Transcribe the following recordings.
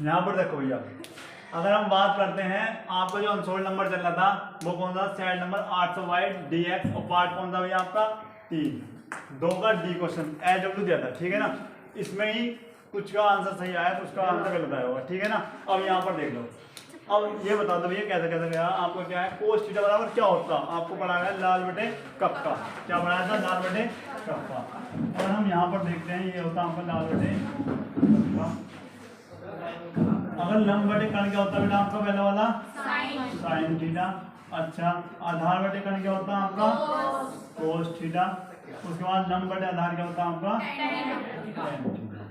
यहाँ पर देखो भैया, अगर हम बात करते हैं आपका जो अनसोल्ड नंबर चल रहा था वो कौन सा, सेट नंबर 822 DX, और पार्ट कौन सा भैया आपका 3, 2 का डी क्वेश्चन AW दिया था, ठीक है ना। इसमें ही कुछ का आंसर सही आया, कुछ का आंसर गलत आया होगा, ठीक है ना। अब यहाँ पर देख लो, अब ये बता दो भैया कैसे कैसे गया आपको, क्या है कोस थीटा बराबर क्या होता है, आपको पढ़ाया है लाल बटे कप का, क्या पढ़ाया था, लाल बटे कप का। और हम यहाँ पर देखते हैं ये होता है आपका लाल बटे कप का। अगर लंब बटे कण क्या होता है बेटा आपका, पहला वाला साइन थीटा। अच्छा, आधार बटे कण क्या होता है आपका, कोस थीटा। उसके बाद लंब बटे आधार क्या होता है आपका, tan थीटा।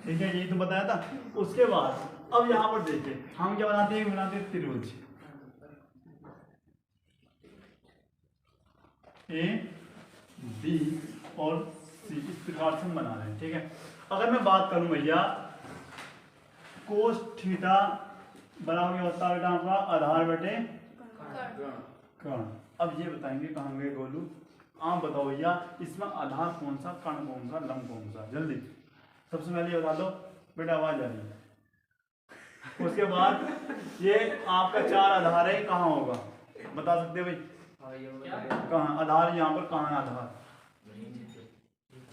ठीक है, यही तो बताया था। उसके बाद अब यहाँ पर देखिए हम क्या बनाते हैं, बनाते हैं त्रिभुज ए बी और सी, इस प्रकार से हम बना रहे हैं, ठीक है। अगर मैं बात करूं भैया कोस थीटा बराबर क्या होता है बेटा आपका, आधार बटे कण। अब ये बताएंगे कहाँ गए गोलू, आप बताओ भैया इसमें आधार कौन सा, कण कौन सा, लंब कौन सा, जल्दी सबसे पहले ये बता दो बेटा, आवाज आ रही है। उसके बाद ये आपका 4 आधार है, कहाँ होगा बता सकते हो भाई, कहाँ आधार, यहाँ पर कहाँ है आधार,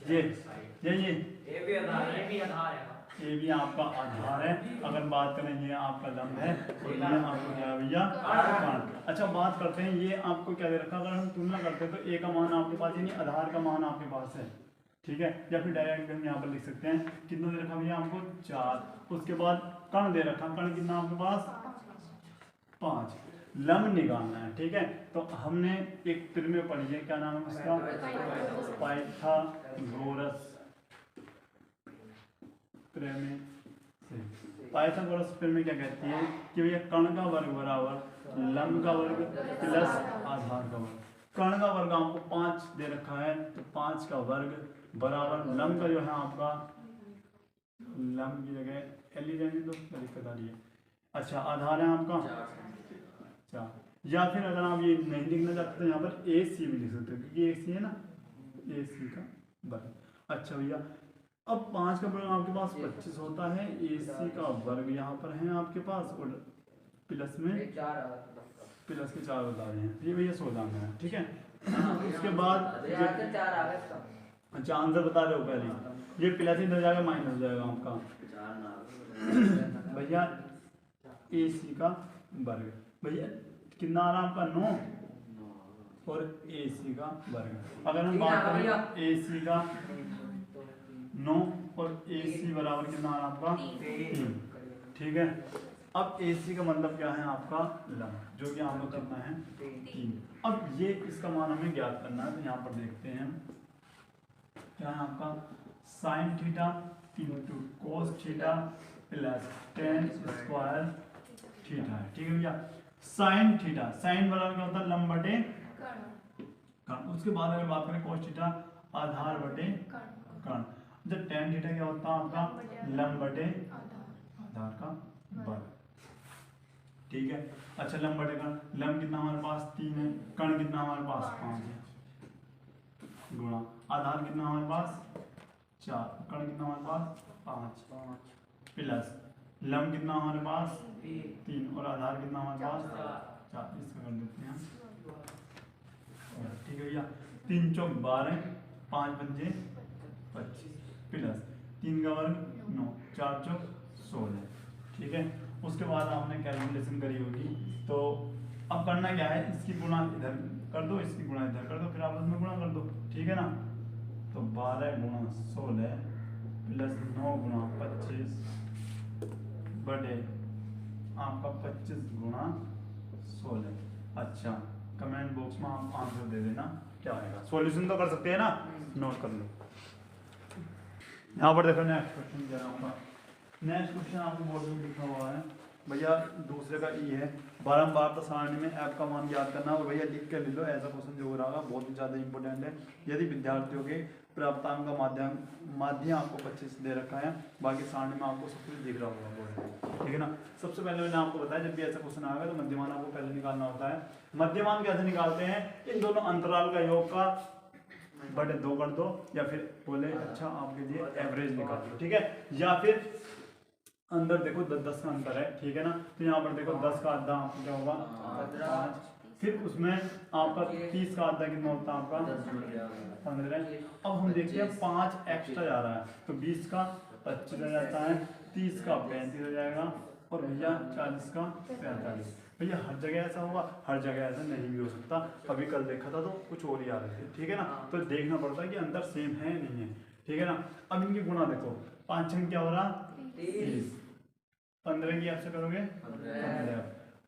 ये भी आधार है, ये भी आपका आधार है। अगर बात करें ये आपका लंब है और ये आपको क्या भैया कण। अच्छा, बात करते हैं ये आपको क्या दे रखा, अगर हम तुलना करते हैं तो ए का मान आपके पास, यानी आधार का मान आपके पास है, ठीक है। या फिर डायरेक्ट हम यहाँ पर लिख सकते हैं, कितना दे रखा भैया हमको 4। उसके बाद कण दे रखा, कण कितना आपके पास 5, लंब निकालना है, ठीक है। तो हमने एक प्रमेय पढ़ी है, क्या नाम है उसका, पाइथागोरस प्रमेय। पाइथागोरस प्रमेय क्या कहती है कि भैया कण का वर्ग बराबर लंब का वर्ग प्लस आधार का वर्ग। कण का वर्ग आपको 5 दे रखा है, तो 5 का वर्ग बराबर लंब का जो है आपका, लंब की जगह एल ही रहने दो, दिक्कत आ रही है। अच्छा, आधार है आपका 4, या फिर अगर आप ये नहीं लिखना चाहते तो यहाँ पर ए सी भी लिख सकते हो, क्योंकि ए सी है ना, ए सी का वर्ग। अच्छा भैया, अब 5 का वर्ग आपके पास 25 होता है, ए सी का वर्ग यहाँ पर है आपके पास, और प्लस में प्लस के 4 बता रहे हैं, ये भैया 16 में है, ठीक है। उसके बाद अच्छा आंसर बता रहे हो पहले, ये प्लस ही हो जाएगा, माइनस हो जाएगा आपका भैया ए सी का वर्ग। भैया कितना आ रहा आपका 9 और ए सी का वर्ग। अगर हम बात करें ए सी का 9 और ए सी बराबर कितना आ रहा आपका 3, ठीक है। अब ए सी का मतलब क्या है आपका लंब, जो कि आपका कितना है 3। अब ये इसका मान हमें ज्ञात करना है, तो यहाँ पर देखते हैं हम क्या है आपका sine theta into cos theta plus ten square theta है, ठीक है भैया। साइन थीटा, साइन बराबर क्या होता है लंब बटे कण। उसके बाद अगर बात करें कोस थीटा आधार बटे कण। जब टेन थीटा क्या होता है आपका लंब बटे आधार का वर्ग, ठीक है। अच्छा, लंब बटे कण, लंब कितना हमारे पास 3 है, कण कितना हमारे पास 5 है, गुणा आधार कितना हमारे पास 4, कण कितना हमारे पास 5 प्लस लंब कितना हमारे पास 3 और आधार कितना हमारे पास 4। इसका कर देते हैं, ठीक है भैया। 3 चौक 12, 5 पंजे 25 प्लस 3 का वर्ग 9, 4 चौक 16, ठीक है। उसके बाद आपने कैलकुलेशन करी होगी, तो अब करना क्या है, इसकी गुणा इधर कर दो, इसकी गुणा इधर कर दो, फिर आपस में गुणा कर दो, ठीक है ना। तो 12 गुणा 16 प्लस 9 गुणा 25 बटे आपका 25 गुणा 16। अच्छा, कमेंट बॉक्स में आप आंसर दे देना क्या आएगा, सॉल्यूशन तो कर सकते हैं ना, नोट कर लो। यहाँ पर देखो नेक्स्ट क्वेश्चन दे रहा हूँ। नेक्स्ट क्वेश्चन आपको बोर्ड में लिखा हुआ है भैया, दूसरे का ई है, बारंबार सारणी में ऐप का मान ज्ञात करना। और भैया लिख के ले लो, ऐसा क्वेश्चन जो हो रहा है बहुत ही ज़्यादा इंपॉर्टेंट है। यदि विद्यार्थियों के प्राप्तांक का माध्यम आपको 25 दे रखा है, बाकी सारणी में आपको सब कुछ दिख रहा होगा बोर्ड, ठीक है ना। सबसे पहले मैंने आपको बताया जब भी ऐसा क्वेश्चन आएगा तो मध्यमान आपको पहले निकालना होता है। मध्यमान कैसे निकालते हैं, इन दोनों अंतराल का योग का बटे 2 कर दो, या फिर बोले अच्छा आपके लिए एवरेज निकाल दो, ठीक है। या फिर अंदर देखो 10 का अंतर है, ठीक है ना। तो यहाँ पर देखो 10 का आधा आपका क्या होगा 5, फिर उसमें आपका 30 का आधा कितना होता है आपका 15। अब हम देखते हैं 5 एक्स्ट्रा जा रहा है तो 20 का 25 हो जाता है, 30 का 35 हो जाएगा और भैया 40 का 45। भैया हर जगह ऐसा होगा, हर जगह ऐसा नहीं भी हो सकता। अभी कल देखा था तो कुछ और ही आ रहे थे, ठीक है ना। तो देखना पड़ता है कि अंदर सेम है नहीं है, ठीक है ना। अब इनकी गुणा देखो, 5 छंग क्या हो रहा 30, 15 की आपसे करोगे 15,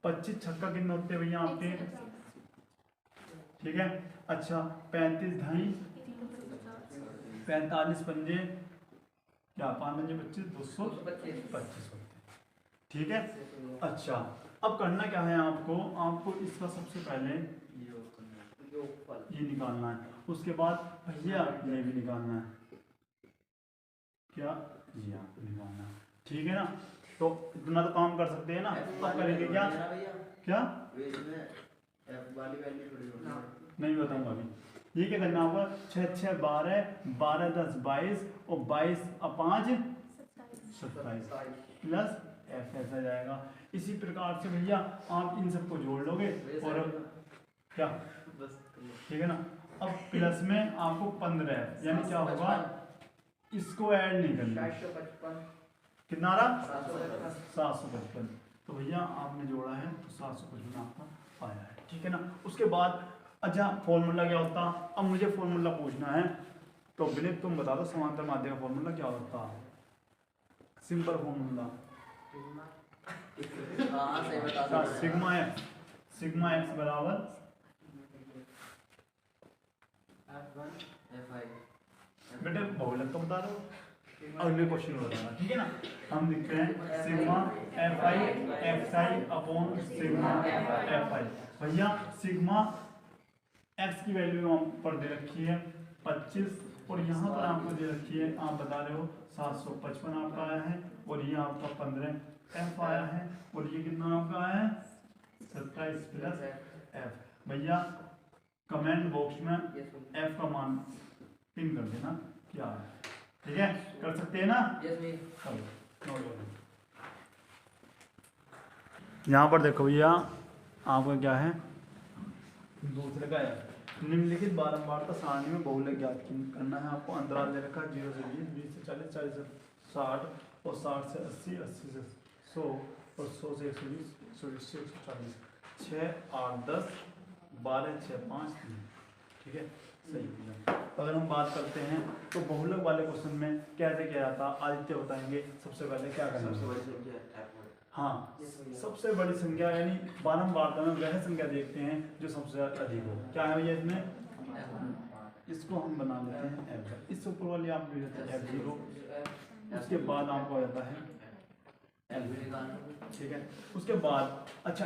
25 छक्का कितने होते हैं भैया आपके, ठीक है। अच्छा 35 ढाई 45 पंजे क्या 5 पंजे 25 225 होते हैं, ठीक है। अच्छा अब करना क्या है आपको, आपको इसका सबसे पहले ये निकालना है, उसके बाद भैया ये भी निकालना है, क्या ये आपको निकालना है, ठीक है ना। तो इतना तो काम कर सकते हैं ना। अब करेंगे क्या क्या नहीं बताऊंगा अभी। ये क्या करना होगा 6 6 12 12 10 22 और 22 और 5 27 प्लस एफ ऐसा जाएगा। इसी प्रकार से भैया आप इन सबको जोड़ लोगे और क्या ठीक है ना। अब प्लस में आपको 15 है यानी क्या होगा, इसको ऐड नहीं करना, कितना आ रहा 755। तो भैया आपने जोड़ा है तो 755 आपका आया है, ठीक है ना। उसके बाद अच्छा फॉर्मूला क्या होता, अब मुझे फॉर्मूला पूछना है तो विनीत तुम बता दो समांतर माध्य का फॉर्मूला क्या होता है। सिंपल फॉर्मूला सिग्मा एक्स बराबर बेटे बहुलक तो बता दो, अगले क्वेश्चन में बताना, ठीक है ना। हम लिखते हैं sigma F I x I upon sigma F I. भैया सिग्मा एक्स की वैल्यू हम पर दे रखी है 25 और यहाँ पर आपको दे रखी है, आप बता रहे हो 755 आपका आया है और ये आपका 15 एफ आया है और ये कितना आपका आया है 27 प्लस एफ। भैया कमेंट बॉक्स में एफ का मान पिन कर देना क्या है, ठीक है कर सकते हैं ना। यहाँ पर देखो भैया आपका क्या है दूसरे का है निम्नलिखित बारंबारता सारणी में बहुलक ज्ञात करना है आपको। अंतराल दे रखा 0 से 20, 20 से 40, 40 से 60 और 60 से 80, 80 से 100 और 100 से 120, 120 से 140, 6 8 10 12 6 5 3, ठीक है सही है। अगर हम बात करते हैं तो बहुलक वाले क्वेश्चन में कैसे क्या जाता आदित्य बताएंगे। सबसे पहले क्या करना, हाँ सबसे बड़ी संख्या यानी बारंबारता में वह संख्या देखते हैं जो सबसे अधिक हो। क्या है भैया इसमें, इसको हम बना लेते हैं एफ, इससे ऊपर वाली आप F0, उसके बाद आपको आ जाता है L, ठीक है। उसके बाद अच्छा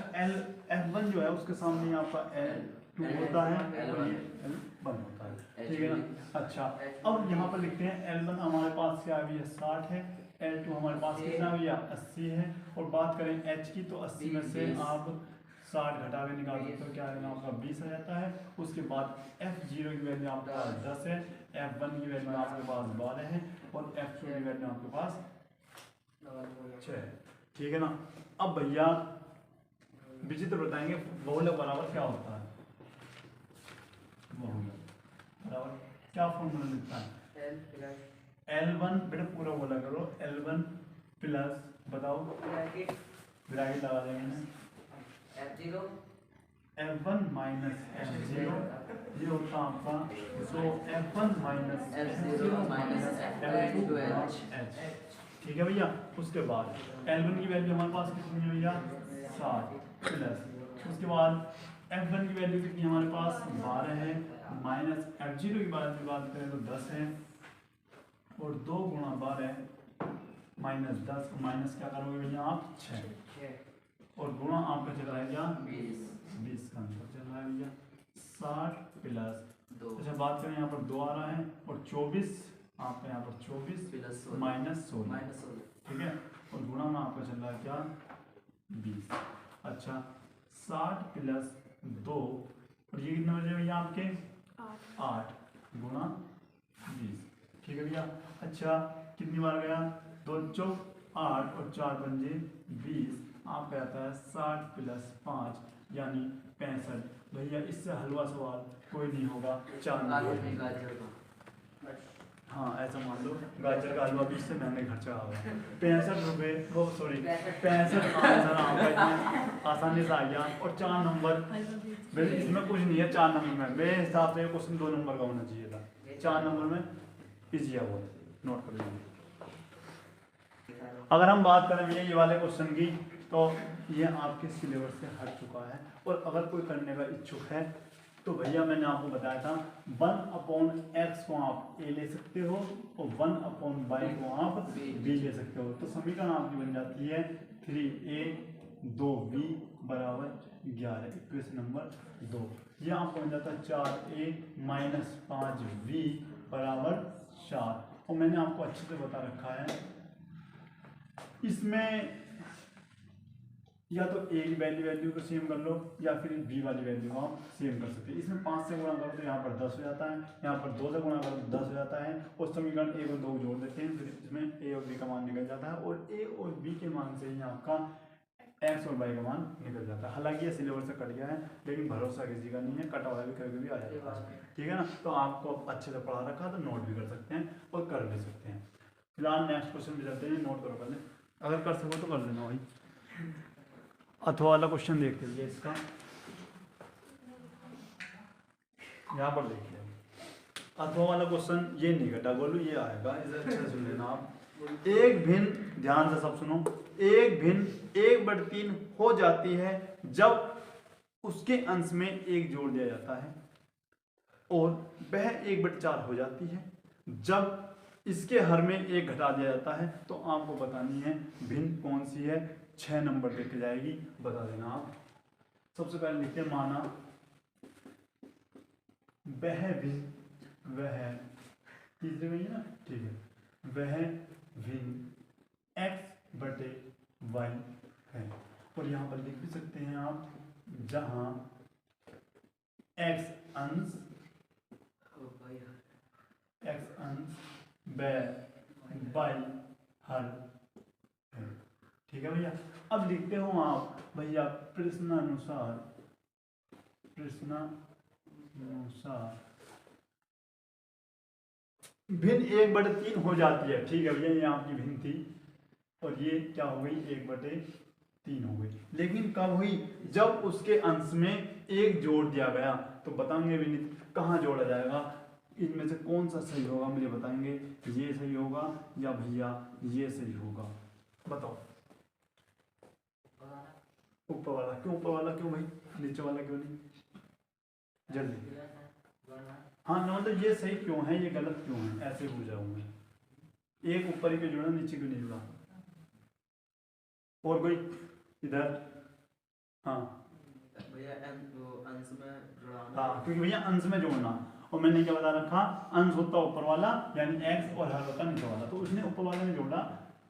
F1 जो है उसके सामने आपका L2 होता है और ये L1 होता है, ठीक है ना। अच्छा अब यहाँ पर लिखते हैं L1 हमारे पास क्या है 60 है, L2 हमारे पास कितना भैया 80 है और बात करें H की तो 80 में से आप 60 घटा के निकाल सकते हो, क्या है आपका 20 आ जाता है। उसके बाद F0 की वैल्यू आपके पास 10 है, F1 की वैल्यू आपके पास 12 है और F2 की वैल्यू आपके पास 6 है, ठीक है ना। अब भैया विचित्र बताएंगे बहुलक बराबर क्या होता है, बहुलक बराबर क्या फॉर्मूला लिखता है L1 बेटा पूरा बोला करो L1 प्लस बताओ ब्रैकेट लगा देंगे F1 माइनस F0 ये होता आपका तो F1 minus F0 minus F2 H, ठीक है भैया। उसके बाद L1 की वैल्यू हमारे पास कितनी है भैया 60 प्लस उसके बाद F1 की वैल्यू कितनी हमारे पास 12 है माइनस F0 की बात करें तो 10 है और 2 गुणा 12 माइनस 10 माइनस क्या करोगे भैया आप 6 और गुणा आपका चल रहा है क्या 20 का अंतर चल रहा है भैया 60 प्लस 2। अच्छा बात करें यहाँ पर 2 आ रहा है और 24 आपका यहाँ पर 24 माइनस 16, ठीक है और गुणा में आपका चल रहा है क्या 20। अच्छा 60 प्लस 2 और ये कितना बचे भैया आपके 8 गुणा 20, ठीक है भैया। अच्छा कितनी बार गया 2 चौक 8 और 4 पंजे 20, आपका आता है 60 प्लस 5 यानी 65। भैया इससे हलवा सवाल कोई नहीं होगा, 4 नंबर। हाँ ऐसा मान लो गाजर का हलवा भी इससे महंगे खर्चा होगा। 65 रुपये हो सॉरी 65 आंसर आपका आसानी से आ गया। और 4 नंबर वैसे इसमें कुछ नहीं है, 4 नंबर में मेरे हिसाब से क्वेश्चन 2 नंबर का होना चाहिए था, 4 नंबर में इजी है वो, नोट कर लीजिए। अगर हम बात करें भैया ये वाले क्वेश्चन की तो ये आपके सिलेबस से हट चुका है। और अगर कोई करने का इच्छुक है तो भैया मैंने आपको बताया था 1/x को आप a ले सकते हो और 1/y को आप b ले सकते हो। तो समीकरण आपकी बन जाती है 3a 2b बराबर 11, इक्वेशन नंबर 2। ये आपको बन जाता है 4a माइनस 5b बराबर 4। और मैंने आपको अच्छे से बता रखा है इसमें या तो a की वैल्यू को सेम कर लो या फिर b वाली वैल्यू को आप सेम कर सकते हैं। इसमें 5 से गुणा करो तो यहाँ पर 10 हो जाता है, यहाँ पर 2 से गुणा करो तो 10 हो जाता है। और समीकरण a और 2 जोड़ देते हैं, फिर इसमें a और b का मान निकल जाता है। और a और b के मान से ही आपका x और y का मान निकल जाता है। हालांकि ये सिलेबस से कट गया है लेकिन भरोसा किसी का नहीं है, कटा हुआ भी कभी भी आ जाता है, ठीक है ना। तो आपको अच्छे से पढ़ा रखा तो नोट भी कर सकते हैं और कर भी सकते हैं। फिलहाल नेक्स्ट क्वेश्चन भी चलते हैं, नोट करो पहले, अगर कर सको तो कर लेना भाई। अथवा वाला क्वेश्चन देखते हैं इसका, यहाँ पर देखिए अथवा वाला क्वेश्चन ये नहीं घटा बोलू ये आएगा, इसे अच्छे से सुन लेना आप। एक भिन्न, ध्यान से सब सुनो, एक भिन्न 1/3 हो जाती है जब उसके अंश में 1 जोड़ दिया जाता है और वह 1/4 हो जाती है जब इसके हर में 1 घटा दिया जाता है। तो आपको बतानी है भिन्न कौन सी है, 6 नंबर देके जाएगी, बता देना आप। सबसे पहले लिखते हैं माना वह भिन्न, वह तीसरे में ना, ठीक है, वह भिन्न x/y है। और यहाँ पर लिख भी सकते हैं आप जहां x अंश y हर है, ठीक है भैया। अब लिखते हो आप भैया प्रश्नानुसार भिन्न 1/3 हो जाती है, ठीक है भैया। ये आपकी भिन्न थी और ये क्या हो गई 1/3 हो गई, लेकिन कब हुई, जब उसके अंश में 1 जोड़ दिया गया। तो बताएंगे विनीत कहाँ जोड़ा जाएगा, इनमें से कौन सा सही होगा मुझे बताएंगे, ये सही होगा या भैया ये सही होगा, बताओ। ऊपर वाला क्यों, ऊपर वाला क्यों भाई, नीचे वाला क्यों नहीं, जल्दी। हाँ मतलब ये सही क्यों है, ये गलत क्यों है, ऐसे हो जाऊंगा। एक ऊपर ही क्यों जुड़ा, नीचे क्यों नहीं जुड़ा, और कोई इधर। हाँ भैया अंश में जुड़ाना, हाँ क्योंकि भैया अंश में जोड़ना। और मैंने क्या बता रखा, अंश होता ऊपर वाला यानी x और हर होता नीचे वाला, तो उसने ऊपर वाले में जोड़ा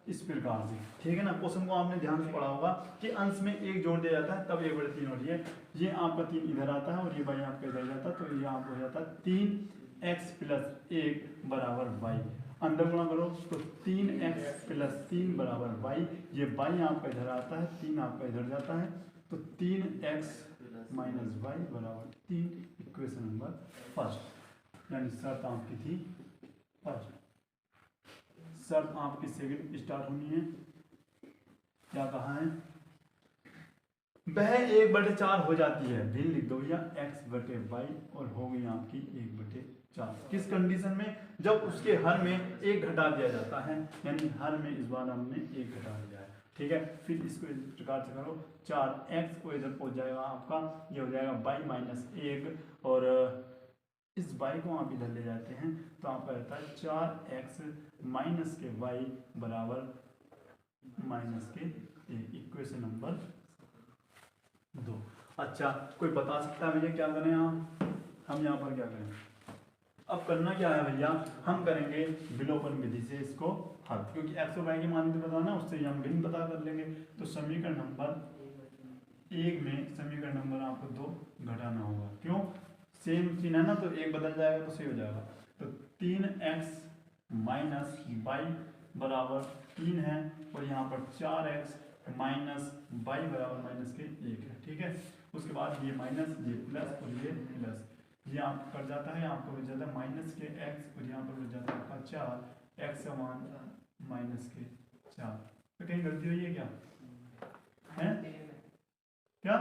इस प्रकार से, ठीक है ना। क्वेश्चन को आपने ध्यान से पढ़ा होगा कि अंश में 1 जोड़ दिया जाता है तब 1/3 हो रही है। ये आपका 3 इधर आता है और ये y आपका इधर जाता है, तो ये आपको हो जाता है 3x + 1 बराबर y। अंदर गुणा करो तो 3x + 3 बराबर y। ये y आपका इधर आता है, 3 आपका इधर जाता है, तो 3x - y बराबर 3, इक्वेशन नंबर फर्स्ट। यानी शर्त आपकी थी फर्स्ट, शर्त आपकी सेकंड स्टार्ट होनी है। क्या कहा है, वह 1/4 हो जाती है, भिन्न लिख दो भैया x/y और हो गई आपकी 1/4। किस कंडीशन में, जब उसके हर में 1 घटा दिया जाता है, यानी हर में इस बार हमने 1 घटा दिया है, ठीक है। फिर इसको इस प्रकार से करो, 4x को इधर पहुंच जाएगा आपका, ये हो जाएगा y - 1 और इस y को आप इधर ले जाते हैं तो आपका रहता है 4x - y बराबर -1, इक्वेशन नंबर 2। अच्छा कोई बता सकता है भैया क्या करें हम यहाँ पर क्या करें। अब करना क्या है भैया, हम करेंगे विलोपन विधि से इसको हल, क्योंकि x और y की मान बताना उससे हम भिन्न पता कर लेंगे। तो समीकरण नंबर 1 में समीकरण नंबर आपको 2 घटाना होगा, क्यों, सेम चिन्ह है ना, तो 1 बदल जाएगा तो सही हो जाएगा। तो 3x - y बराबर 3 है और यहाँ पर 4x माइनस वाई बराबर माइनस के 1 है। ठीक है, उसके बाद ये माइनस, ये प्लस और ये प्लस, ये आप कट जाता है, आपको बच जाता है माइनस के x और यहाँ पर बच जाता है आपका 4 x का मान माइनस के 4। तो कहीं गलती हुई है क्या है? क्या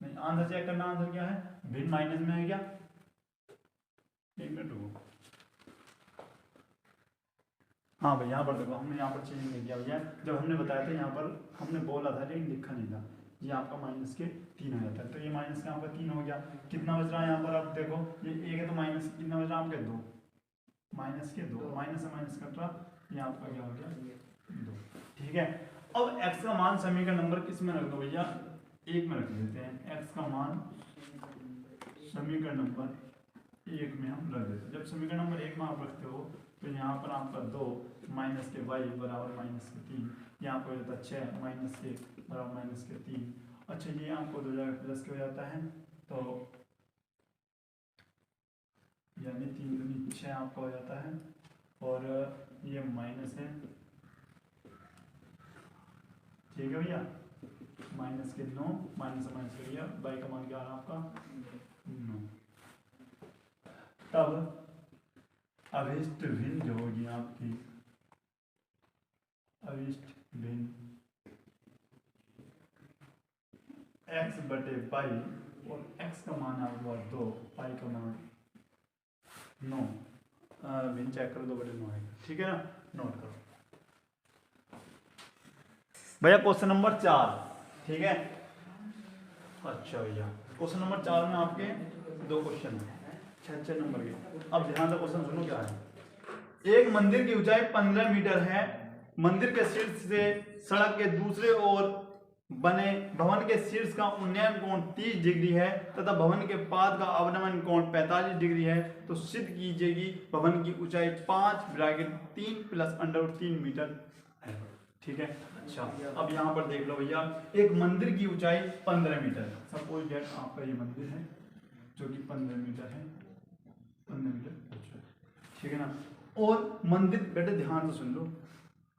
नहीं, आंसर चेक करना, आंसर क्या है? भिन्न माइनस में है क्या? एक मिनट रुको। हाँ भाई यहाँ पर देखो, हमने यहाँ पर चेंज नहीं किया भैया, जब हमने बताया था यहाँ पर हमने बोला था लेकिन लिखा नहीं था। ये आपका माइनस के 3 हो जाता है, तो ये माइनस का आपका 3 हो गया। कितना बच रहा है यहाँ पर? आप देखो ये 1 है तो माइनस कितना बच रहा है आपके 2, माइनस के 2, माइनस से माइनस कट रहा, ये आपका क्या हो गया 2। ठीक है, अब x का मान समीकरण नंबर किस में रख दो भैया? 1 में रख देते हैं। x का मान समीकरण नंबर 1 में हम रख देते हैं। जब समीकरण नंबर 1 में आप रखते हो तो यहाँ पर आपका 2 माइनस के y बराबर माइनस के 3, यहाँ पर हो जाता है 6 माइनस के बराबर माइनस के 3। अच्छा, ये आपको 2 जगह प्लस के हो जाता है, तो यानी 3 दूनी 6 आपका हो जाता है और ये माइनस है। ठीक है भैया, माइनस के 9, माइनस से माइनस करिए, y का मान क्या आ रहा है आपका 9। तब अभिष्ट भिन्न जो होगी आपकी, अभिष्ट भिन्न x बटे पाई, और x का मान आपका 2, पाई का मान 9, भिन्न चेक करो 2 बटे 9 है। ठीक है ना, नोट करो भैया। क्वेश्चन नंबर 4, ठीक है। अच्छा भैया, क्वेश्चन नंबर 4 में आपके 2 क्वेश्चन हैं 6 नंबर के। अब ध्यान से क्वेश्चन सुनो क्या है। एक मंदिर की ऊंचाई 15 मीटर है। मंदिर के शीर्ष से सड़क के दूसरे ओर बने भवन के शीर्ष का उन्नयन कोण 30 डिग्री है तथा भवन के पाद का अवनमन कोण 45 डिग्री है। तो सिद्ध कीजिएगी भवन की ऊंचाई 5(3 + √3 मीटर है। ठीक है, अच्छा अब यहाँ पर देख लो भैया, एक मंदिर की ऊंचाई 15 मीटर, सपोज दैट आपका ये मंदिर है जो कि 15 मीटर है, 15 मीटर ऊंचा, ठीक है ना। और मंदिर, बेटे ध्यान से सुन लो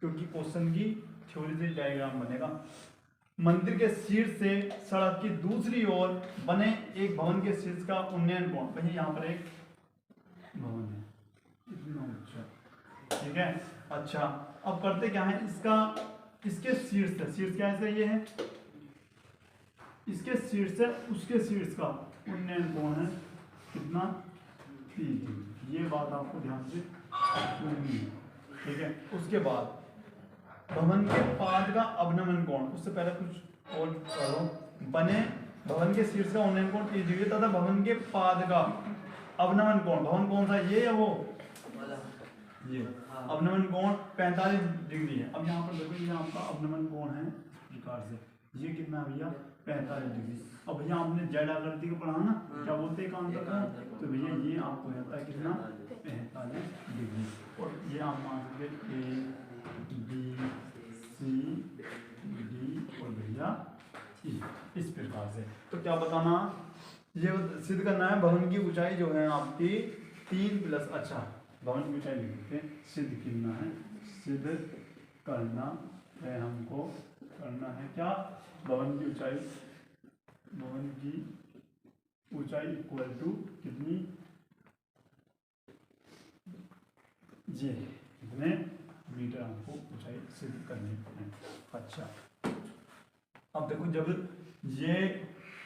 क्योंकि क्वेश्चन की थ्योरी से डायग्राम बनेगा। मंदिर के शीर्ष से सड़क की दूसरी ओर बने एक भवन के शीर्ष का उन्नयन कोण, भैया यहाँ पर एक भवन है इतना ऊंचा, ठीक है। अच्छा अब करते क्या है, इसका इसके शीर्ष से, शीर्ष क्या है इसका, ये है, इसके शीर्ष से उसके शीर्ष का उन्नयन कोण है कितना 30 डिग्री। ये बात आपको ध्यान से सुननी है, ठीक है। उसके बाद भवन के पाद का अवनमन कोण, उससे पहले कुछ और करो। बने भवन के शीर्ष का उन्नयन कोण 30 डिग्री तथा भवन के पाद का अवनमन कोण, भवन कौन सा, ये या वो, ये अवनमन कोण 45 डिग्री है। अब यहाँ पर देखो ये आपका अवनमन कोण है इस प्रकार से, ये कितना है भैया 45 डिग्री। अब भैया आपने जेड आकृति को पढ़ा ना, क्या बोलते हैं कांता का, तो भैया ये आपको रहता है कितना 45 डिग्री। और ये आप मान सकते ए बी सी डी और भैया ई, इस प्रकार से। तो क्या बताना, ये सिद्ध करना है भवन की ऊंचाई जो है आपकी 3 + अच्छा भवन की ऊंचाई लिखते हैं, सिद्ध करना है, सिद्ध करना है हमको, करना है क्या, भवन की ऊंचाई, भवन की ऊंचाई इक्वल टू कितनी, ये कितने मीटर हमको ऊंचाई सिद्ध करनी है। अच्छा अब देखो जब ये,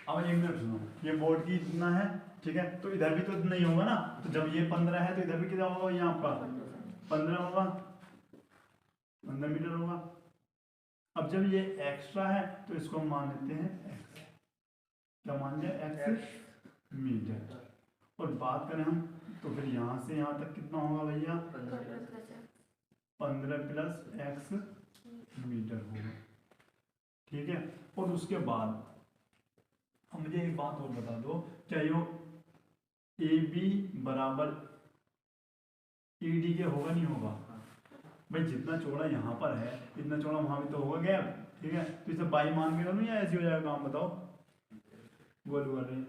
अब एक मिनट सुनो, ये बोर्ड की इतना है, ठीक है, तो इधर भी तो इतना ही होगा ना, तो जब ये 15 है तो इधर भी कितना होगा, यहाँ आपका 15 होगा, 15 मीटर होगा। अब जब ये एक्स्ट्रा है तो इसको हम मान लेते हैं x, क्या मान लिया x मीटर। और बात करें हम तो फिर यहाँ से यहाँ तक कितना होगा भैया 15 + x मीटर होगा, ठीक है। और उसके बाद अब मुझे एक बात और बता दो, क्या यो ए बी बराबर ई डी के होगा नहीं होगा, भाई जितना चौड़ा यहाँ पर है इतना चौड़ा वहां भी तो होगा गैप, ठीक है। तो इसे बाई मान के करो या ऐसे हो जाएगा काम, बताओ, गोल गोल रहे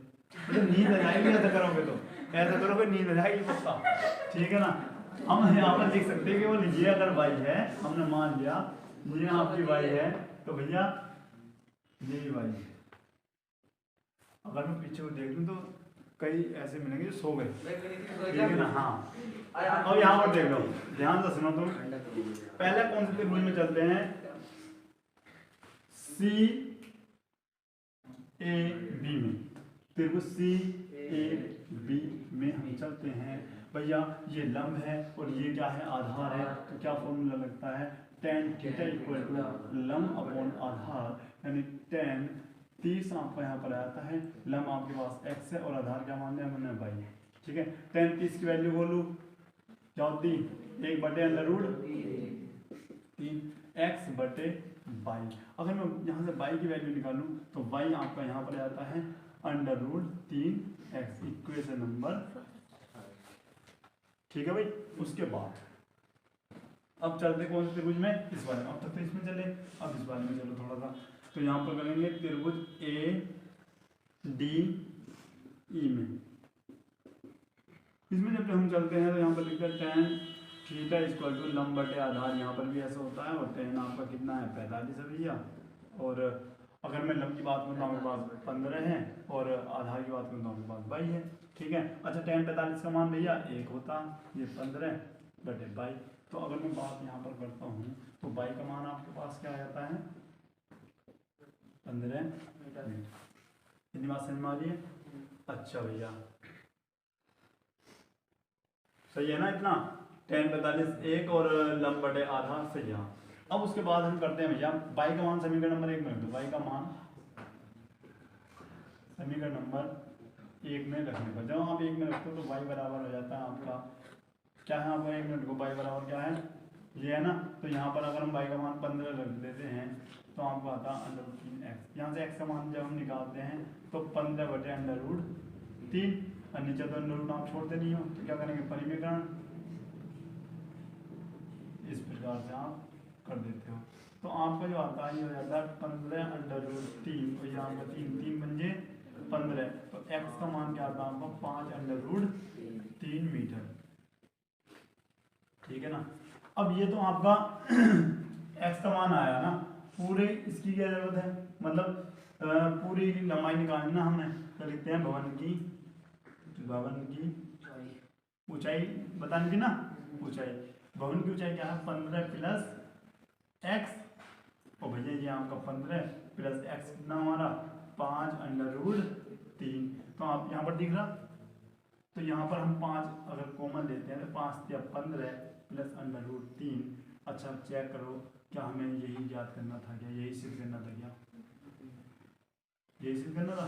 तो नींद आ जाएगी, ऐसा करोगे तो, ऐसा करोगे नींद आ जाएगी पक्का, ठीक है ना। हम यहाँ पर देख सकते हैं कि वो ये अगर y है, हमने मान लिया ये आपकी y है, तो भैया ये y है। अगर मैं पीछे को देख लूँ तो कई ऐसे मिलेंगे जो सो गए, ठीक है ना। हाँ, अब यहाँ पर देख लो, ध्यान से सुनो तुम। पहले कौन से त्रिभुज में चलते हैं? सी ए बी में, त्रिभुज सी ए बी में हम चलते हैं। भैया ये लंब है और ये क्या है? आधार है। तो क्या फॉर्मूला लगता है? tan थीटा इक्वल टू लंब अपॉन आधार, यानी tan 30 आपका यहाँ पर आता है। लंब आपके पास x है और आधार क्या मान लिया मैंने? y। ठीक है, tan 30 की वैल्यू बोलूँ क्या होती? 1/√3 x बटे y। अगर मैं यहाँ से y की वैल्यू निकालूँ तो y आपका यहाँ पर आता है √3x, इक्वेशन नंबर। ठीक है भाई। उसके बाद अब चलते कौन से त्रिभुज में? इस वाले में। अब तक तो इसमें चले, अब इस वाले में चलो थोड़ा सा। तो यहाँ पर करेंगे त्रिभुज ए डी ई में। इसमें जब हम चलते हैं तो यहाँ पर लिखते हैं tan थीटा इक्वल टू लंब बटे आधार। यहाँ पर भी ऐसा होता है। और tan आपका कितना है? 45 है भैया। और अगर मैं लंब की बात करता हूँ, आपके पास 15 है, और आधार की बात करता हूँ, आपके पास 22 है। ठीक है। अच्छा, tan 45 का मान भैया 1 होता, ये 15 बटे 22। तो अगर मैं बात यहाँ पर करता हूँ तो y का मान आपके पास क्या आ जाता है? 15 मीटर। इतनी बात समझ में आ रही है? अच्छा भैया, सही है ना? इतना tan 45 1 और लंब बटे आधार, सही है। अब उसके बाद हम करते हैं भैया y का मान समीकरण नंबर 1 में रख दो। y का मान समीकरण नंबर 1 में रखने पर, जब आप 1 में रखते हो तो y बराबर हो जाता है आपका क्या है? आपका 1 मिनट को y बराबर क्या है? ये है ना। तो यहाँ पर अगर हम y का मान 15 रख देते हैं तो आपको आता है √3x। यहाँ से x का मान जब हम निकालते हैं तो 15 बटे √3, और नीचे तो √ आप छोड़ते नहीं हो, तो क्या करेंगे? परिमीकरण इस प्रकार से आप कर देते हो। तो आपका जो आता है ये हो जाता है 15√3, और यहाँ पर 3 बन जाए 15। तो x का मान क्या आता है आपका? 5√3 मीटर। ठीक है ना। अब ये तो आपका x का मान आया ना। पूरे इसकी क्या जरूरत है? मतलब पूरी लंबाई निकालनी ना हमने। तो लिखते हैं भवन की ऊंचाई बताने की ना। ऊंचाई, भवन की ऊंचाई क्या है? 15 प्लस x, और भैया ये आपका 15 प्लस x कितना हमारा? 5√3। तो आप यहाँ पर दिख रहा, तो यहाँ पर हम 5 अगर कॉमन लेते हैं तो 5 या 15 प्लस √3। अच्छा, चेक करो क्या हमें यही याद करना था? क्या यही सिद्ध करना था? क्या यही सिद्ध करना था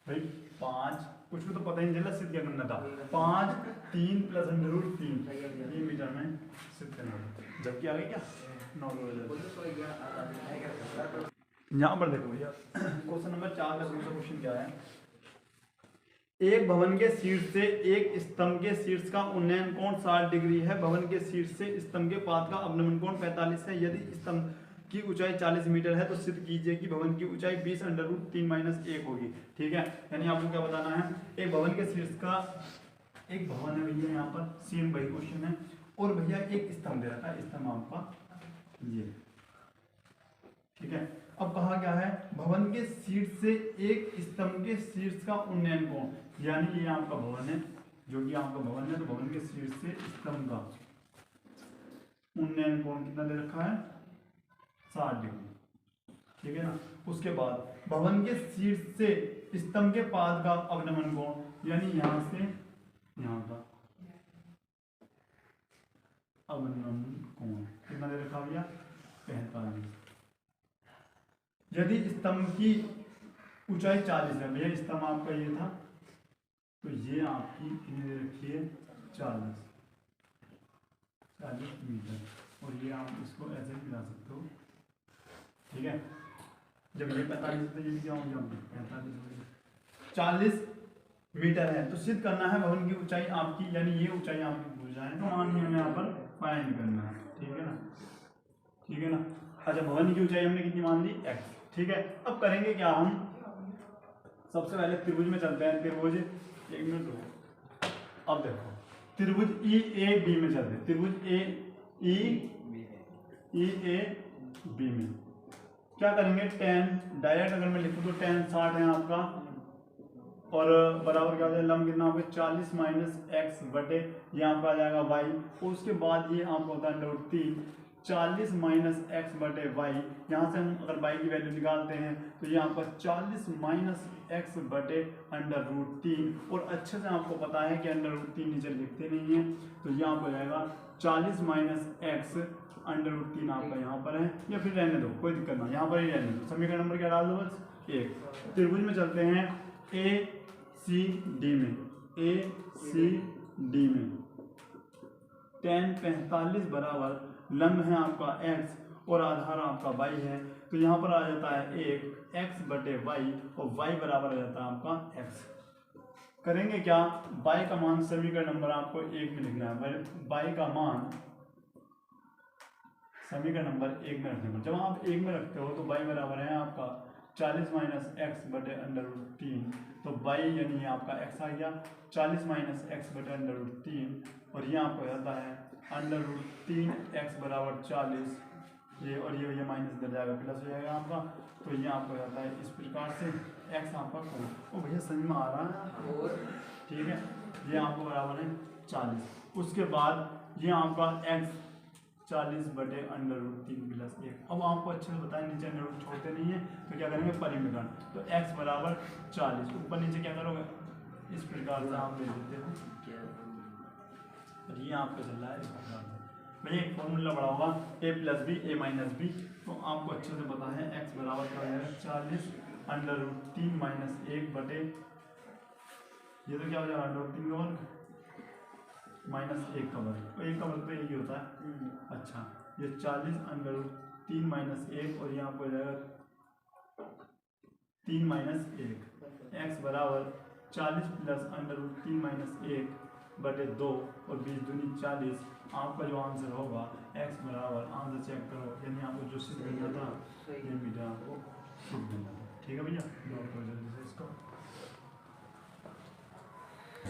भाई? 5 कुछ को तो पता ही नहीं चला सिद्ध क्या करना था। 5 3 प्लस √3 ये मीटर में सिद्ध करना था। जबकि आ गई क्या? यहाँ पर देखो भैया, क्वेश्चन नंबर 4 का दूसरा क्वेश्चन क्या है? एक भवन के शीर्ष से एक स्तंभ के शीर्ष का उन्नयन कोण 60 डिग्री है। भवन के शीर्ष से स्तंभ के पाद का अवनमन कोण 45 है। यदि स्तंभ की ऊंचाई 40 मीटर है तो सिद्ध कीजिए कि भवन की ऊंचाई 20√3 - 1 होगी। ठीक है, यानी आपको क्या बताना है? एक भवन के शीर्ष का, एक भवन है भैया, यहाँ पर सेम वही क्वेश्चन है, और भैया एक स्तंभ दे रखा है। स्तंभ आपका ये, ठीक है। अब कहा क्या है? भवन के शीर्ष से एक स्तंभ के शीर्ष का उन्नयन कोण, यानी ये आपका भवन है, जो कि आपका भवन है, तो भवन के शीर्ष से स्तंभ का उन्नयन कोण कितना दे रखा है? 60 डिग्री। ठीक है ना। उसके बाद भवन के शीर्ष से स्तंभ के पाद का अवनमन कोण, यानी यहां से यहां का अवनमन कोण कितना दे रखा भैया? 45। यदि स्तंभ की ऊंचाई 40 है, भैया स्तंभ आपका ये था, तो ये आपकी कितनी दे रखी है? 40 मीटर। और ये आप इसको ऐसे भी ला सकते हो। ठीक है, जब ये 45 तो ये भी क्या होंगे? 40 मीटर है। तो सिद्ध करना है भवन की ऊंचाई आपकी, यानी ये ऊंचाई आपकी भूल जाए तो मान हमें यहाँ पर फाइंड करना है। ठीक है ना, ठीक है ना। अच्छा, भवन की ऊंचाई हमने कितनी मान ली? x। ठीक है, अब करेंगे क्या हम? सबसे पहले त्रिभुज में चलते हैं। त्रिभुज, 1 मिनट रुको। अब देखो त्रिभुज ई ए बी में चलते हैं, त्रिभुज ई ए बी में क्या करेंगे, टेन डायरेक्ट अगर मैं लिखूँ तो टेन 60 है आपका, और बराबर क्या हो जाएगा, लंब कितना होगा 40 माइनस एक्स बटे ये आपका आ जाएगा वाई, और उसके बाद ये आपका होता है √3 40 माइनस एक्स बटे वाई। यहाँ से हम अगर वाई की वैल्यू निकालते हैं तो ये आपका 40 माइनस एक्स बटे √3, और अच्छे से आपको पता है कि √3 नीचे लिखते नहीं है, तो ये आपको हो जाएगा 40 माइनस एक्स √3 आपका यहाँ पर है, या फिर रहने दो कोई दिक्कत ना, यहाँ पर ही रहने दो। समीकरण नंबर क्या डाल दो, बस 1। त्रिभुज में चलते हैं ए सी डी में, ए सी डी में tan 45 बराबर लंब है आपका x और आधार आपका y है, तो यहाँ पर आ जाता है 1 x बटे y, और y बराबर आ जाता है आपका x। करेंगे क्या, y का मान समीकरण नंबर आपको 1 में लिखना है, y का मान समीकरण नंबर 1 में रखने पर, जब आप 1 में रखते हो तो y बराबर है आपका 40 माइनस एक्स बटे √3, तो y यानी आपका x आ गया 40 माइनस एक्स बटे √3, और ये आपको रहता है √3 x बराबर 40, ये और ये माइनस कर जाएगा प्लस हो जाएगा आपका, तो ये आपको रहता है इस प्रकार से x आपका ओ भैया समझ में आ रहा है, और ठीक है, ये आपको बराबर है 40। उसके बाद ये आपका x 40 बटे √3 प्लस 1। अब आपको अच्छे से बताएं, नीचे √ छोड़ते नहीं है तो क्या करेंगे परिमीकरण, तो x बराबर 40, ऊपर नीचे क्या करोगे इस प्रकार से आप ले लेते हो, और ये आपको चल रहा है इस प्रकार से। भैया एक फॉर्मूला बड़ा होगा a plus B a minus B, तो आपको अच्छे से पता है x बराबर क्या है 40 √3 माइनस 1 बटे ये तो क्या हो जाएगा √3 का वर्ग माइनस 1 का वर्ग, तो 1 का वर्ग तो यही होता है। अच्छा, ये 40 √3 माइनस 1, और यहाँ पर हो जाएगा 3 माइनस 1, x बराबर 40 प्लस √3 माइनस 1 बटे 2, और 20 दूनी 40। आपका जो आंसर होगा x बराबर, आंसर चेक करो, यानी आपको जो सिद्ध मिलना था ये मिला आपको सिद्ध मिलना था। ठीक है भैया, जल्दी से इसको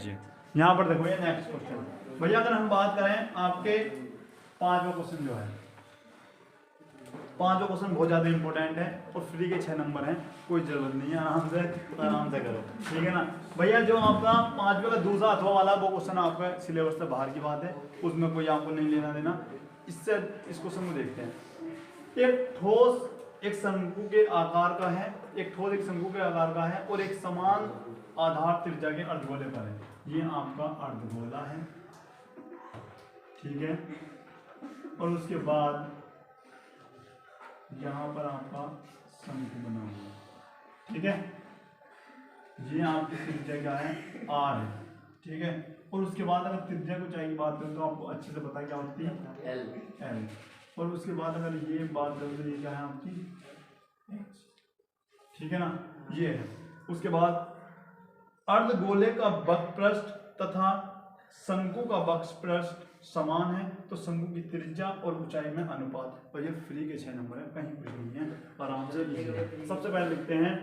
जी। यहाँ पर देखो ये नेक्स्ट क्वेश्चन भैया, अगर हम बात करें आपके 5वां क्वेश्चन जो है, 5वां क्वेश्चन बहुत ज़्यादा इंपॉर्टेंट है, और फ्री के 6 नंबर हैं, कोई ज़रूरत नहीं है, आराम से करो, ठीक है ना भैया। जो आपका 5वें का दूसरा अथवा वाला वो क्वेश्चन आपका सिलेबस से बाहर की बात है, उसमें कोई आपको नहीं लेना देना। इससे इस क्वेश्चन को देखते हैं। एक ठोस एक शंकु के आकार का है, एक ठोस एक शंकु के आकार का है, और एक समान आधार त्रिज्या के अर्धगोले पर है। ये आपका अर्धगोला है, ठीक है, और उसके बाद यहाँ पर आपका शंकु बना हुआ है, ठीक है। ये आपकी त्रिज्या क्या है r है, ठीक है, और उसके बाद अगर त्रिज्या को चाहिए बात करें तो आपको अच्छे से पता क्या होती है l, और उसके बाद अगर ये बात करें तो ये क्या है आपकी h, ठीक है ना, ये है। उसके बाद अर्धगोले का वक्रपृष्ठ तथा शंकु का वक्रपृष्ठ समान है, तो शंकु की त्रिज्या और ऊंचाई में अनुपात। और ये फ्री के 6 नंबर है, कहीं कुछ नहीं है, आराम से लिखिए। सबसे पहले लिखते हैं,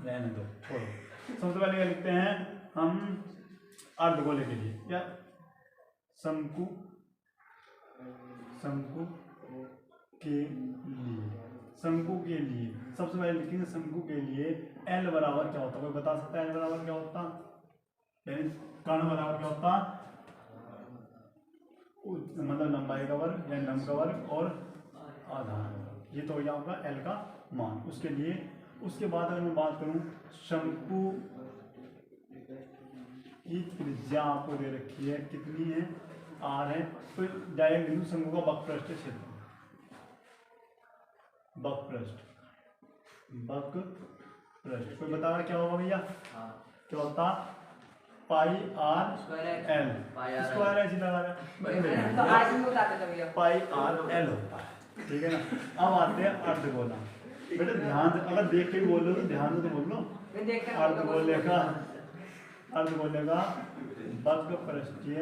रहने दो छोड़ो, सबसे पहले क्या लिखते हैं हम अर्धगोले के लिए, या शंकु के लिए, शंकु के लिए सबसे पहले लिखेंगे शंकु के लिए L बराबर क्या होता है, कोई बता सकता है L बराबर क्या होता, यानी कर्ण बराबर क्या होता, मतलब लंबाई का वर्ग या लंब का वर्ग और आधार, ये तो हो गया आपका L का मान। उसके लिए उसके बाद अगर मैं बात करूं शंकु की त्रिज्या आपको दे रखी है, कितनी है r है, तो डायरेक्ट बिंदु शंकु का वक्रपृष्ठ क्षेत्र, वक्रपृष्ठ कोई बता रहा क्या होगा भैया, क्या होता पाई r l स्क्वायर ऐसी लगा रहा पाई r l होता है, ठीक है ना। अब आते हैं अर्धगोला, बेटा ध्यान से अगर देख के बोल लो तो ध्यान से तो बोल लो। अर्धगोले का वक्रपृष्ठीय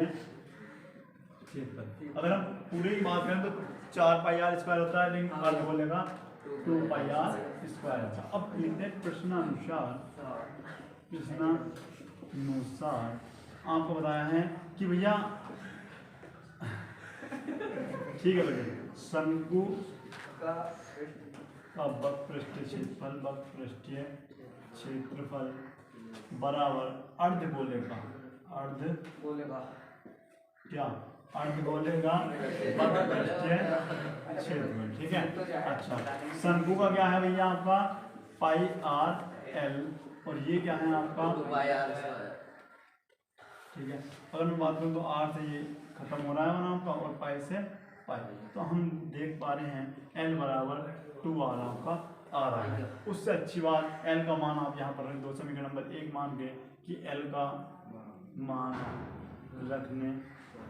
क्षेत्र, अगर हम पूरे की बात करें तो 4 पाई r स्क्वायर होता है, लेकिन अर्धगोले का 2 पाई r स्क्वायर होता है। अब लिखते हैं प्रश्नानुसार आपको बताया है कि भैया ठीक है भैया, शंकु का वक्रपृष्ठीय क्षेत्रफल, वक्रपृष्ठीय क्षेत्रफल बराबर अर्धगोले का, क्या अर्धगोले का वक्रपृष्ठीय क्षेत्रफल, ठीक है। अच्छा, शंकु का क्या है भैया आपका पाई आर एल, और ये क्या है आपका, ठीक है। अगर मैं बात करूँ तो आर से ये खत्म हो रहा है ना आपका, और पाई से पाई, तो हम देख पा रहे हैं एल बराबर 2r आपका आ रहा है। उससे अच्छी बात, एल का मान आप यहाँ पर रख दो, समीकरण नंबर 1 मान गए कि एल का मान रखने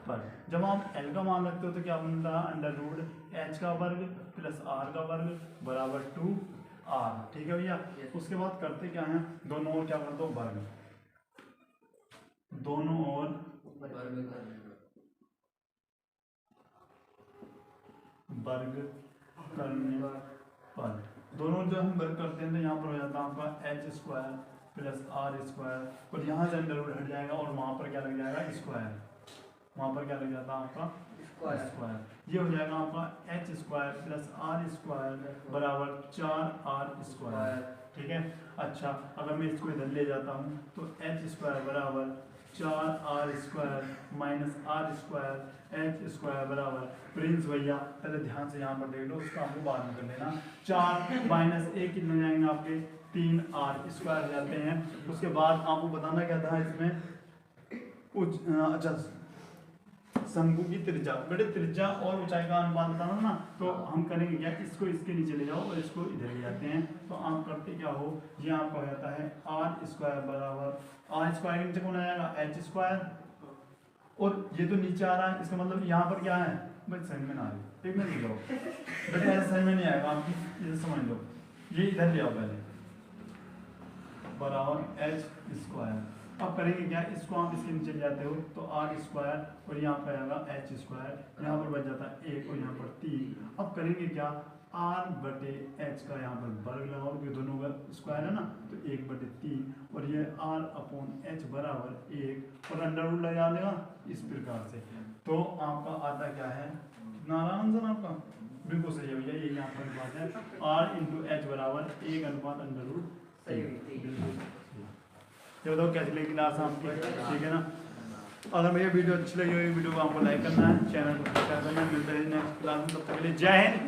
पर जब आप एल का मान रखते हो तो क्या बनता है, अंडर रूट एच का वर्ग प्लस आर का वर्ग बराबर 2r, ठीक है भैया। उसके बाद करते क्या है, दोनों ओर क्या कर दो वर्ग, दोनों ओर वर्ग करने पर, दोनों जो हम वर्ग करते हैं तो यहाँ पर हो जाता है आपका H square plus R square, और यहाँ से अंडर रूट हट जाएगा और वहाँ पर क्या लग जाएगा स्क्वायर, वहाँ पर क्या लग जाता है आपका स्क्वायर, ये हो जाएगा आपका H square plus R square बराबर 4r स्क्वायर, ठीक है। अच्छा, अगर मैं इसको इधर ले जाता हूँ तो एच स्क्वायर बराबर 4r square minus R square, H square बराबर, प्रिंस भैया पहले ध्यान से यहाँ पर देख लो, उसका हमको बाद में कर लेना, 4 माइनस 1 कितने जाएंगे आपके 3r स्क्वायर जाते हैं। उसके बाद आपको बताना क्या था इसमें, अच्छा शंकु की त्रिज्या, बेटे त्रिज्या और ऊंचाई का अनुपात बताना ना, तो हम करेंगे क्या, इसको इसके नीचे ले जाओ और इसको इधर ले जाते हैं, तो आप करते क्या हो, ये आपका हो जाता है आर स्क्वायर बराबर, आर स्क्वायर के नीचे कौन आ जाएगा एच स्क्वायर, और ये तो नीचे आ रहा है, इसका मतलब यहाँ पर क्या है, भाई समझ में ना आ रही, एक मिनट लिख लो बेटे, ऐसे समझ में नहीं आएगा आपकी, इधर समझ लो, ये इधर ले आओ पहले, बराबर एच स्क्वायर। अब करेंगे क्या, इसको आप इसके नीचे जाते हो तो आर स्क्वायर और यहाँ पर आएगा एच स्क्वायर, यहाँ पर बच जाता है 1 और यहाँ पर 3। अब करेंगे क्या, आर बटे एच का यहाँ पर वर्ग लगाओगे, दोनों का स्क्वायर है ना, तो 1/3, और ये आर अपॉन एच बराबर 1, और अंडर रूट लगा देगा इस प्रकार से, तो आपका आता क्या है, नारायण सर आपका बिल्कुल सही है भैया, ये यहाँ पर बात है, आर इंटू एच बराबर 1/√। ये बताओ कैसी लगी क्लास आपकी, ठीक है ना। अगर मेरी वीडियो अच्छी लगी हो, वीडियो को आपको लाइक करना है, चैनल को सब्सक्राइब करना है, मिलते हैं नेक्स्ट क्लास में, तब तक के लिए जय हिंद।